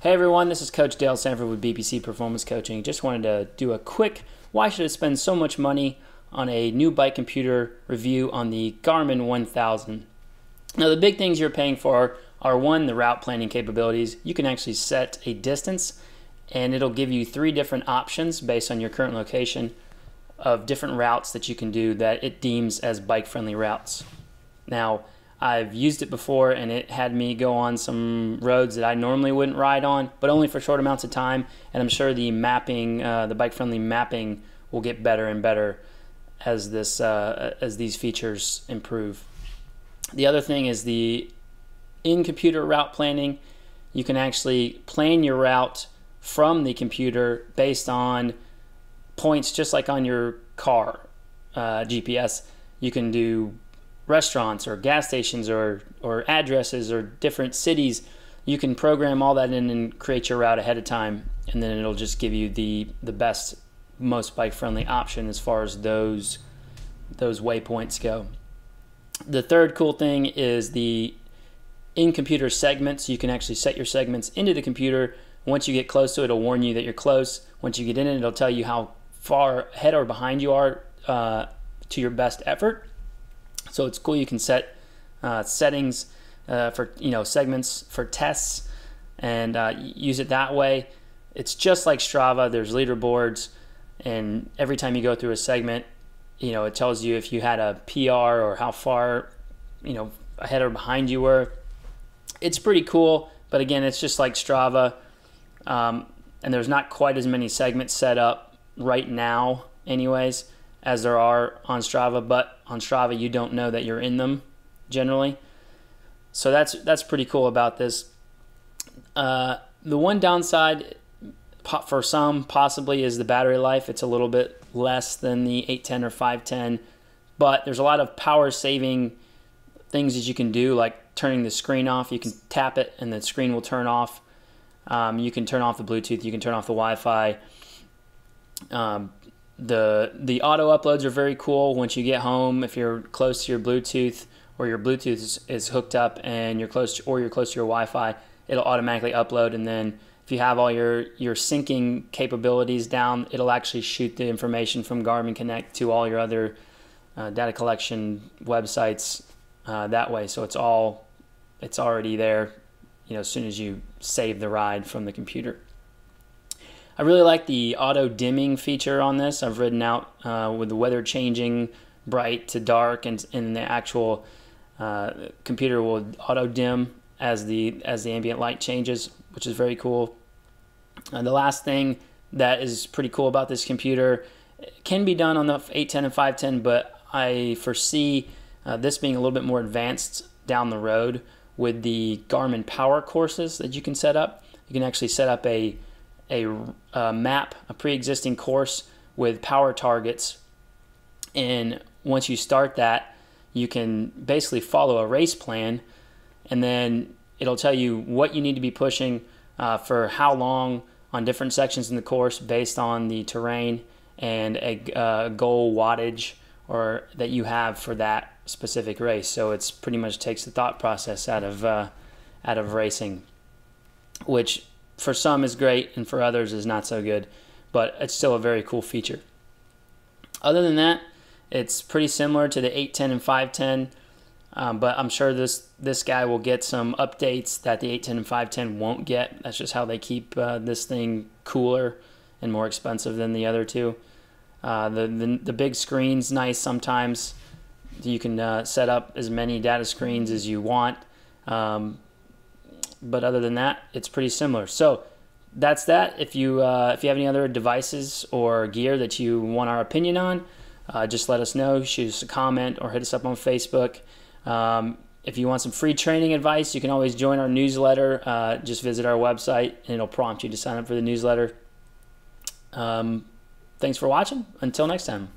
Hey everyone, this is Coach Dale Sanford with BPC Performance Coaching. Just wanted to do a quick why should I spend so much money on a new bike computer review on the Garmin 1000. Now the big things you're paying for are one, the route planning capabilities. You can actually set a distance and it'll give you 3 different options based on your current location of different routes that you can do that it deems as bike friendly routes. Now I've used it before and it had me go on some roads that I normally wouldn't ride on, but only for short amounts of time, and I'm sure the mapping, the bike-friendly mapping will get better and better as these features improve. The other thing is the in-computer route planning. You can actually plan your route from the computer based on points just like on your car GPS. You can do restaurants or gas stations or addresses or different cities. You can program all that in and create your route ahead of time, and then it'll just give you the best, most bike-friendly option as far as those waypoints go. The third cool thing is the in-computer segments. You can actually set your segments into the computer. Once you get close to it, it'll warn you that you're close. Once you get in it, it'll tell you how far ahead or behind you are to your best effort. So it's cool. You can set settings for segments for tests and use it that way. It's just like Strava. There's leaderboards, and every time you go through a segment, it tells you if you had a PR or how far ahead or behind you were. It's pretty cool, but again, it's just like Strava, and there's not quite as many segments set up right now, anyways, as there are on Strava, but on Strava you don't know that you're in them generally. So that's pretty cool about this. The one downside for some possibly is the battery life. It's a little bit less than the 810 or 510, but there's a lot of power saving things that you can do, like turning the screen off. You can tap it and the screen will turn off. You can turn off the Bluetooth, you can turn off the Wi-Fi. The auto uploads are very cool. Once you get home, if you're close to your Bluetooth or your Bluetooth is hooked up and you're close to your Wi-Fi, it'll automatically upload, and then if you have all your syncing capabilities down, it'll actually shoot the information from Garmin Connect to all your other data collection websites that way. So it's already there, as soon as you save the ride from the computer. I really like the auto dimming feature on this. I've ridden out with the weather changing bright to dark, and the actual computer will auto dim as the ambient light changes, which is very cool. The last thing that is pretty cool about this computer, it can be done on the 810 and 510, but I foresee this being a little bit more advanced down the road with the Garmin Power courses that you can set up. You can actually set up a map, a pre-existing course with power targets, and once you start that, you can basically follow a race plan, and then it'll tell you what you need to be pushing for how long on different sections in the course based on the terrain and a goal wattage or that you have for that specific race. So it's pretty much takes the thought process out of racing, which for some is great and for others is not so good, but it's still a very cool feature. Other than that, it's pretty similar to the 810 and 510, but I'm sure this guy will get some updates that the 810 and 510 won't get. That's just how they keep this thing cooler and more expensive than the other two. The big screen's nice sometimes. You can set up as many data screens as you want. But other than that, it's pretty similar. So that's that. If you have any other devices or gear that you want our opinion on, just let us know. Shoot us a comment or hit us up on Facebook. If you want some free training advice, you can always join our newsletter. Just visit our website and it'll prompt you to sign up for the newsletter. Thanks for watching. Until next time.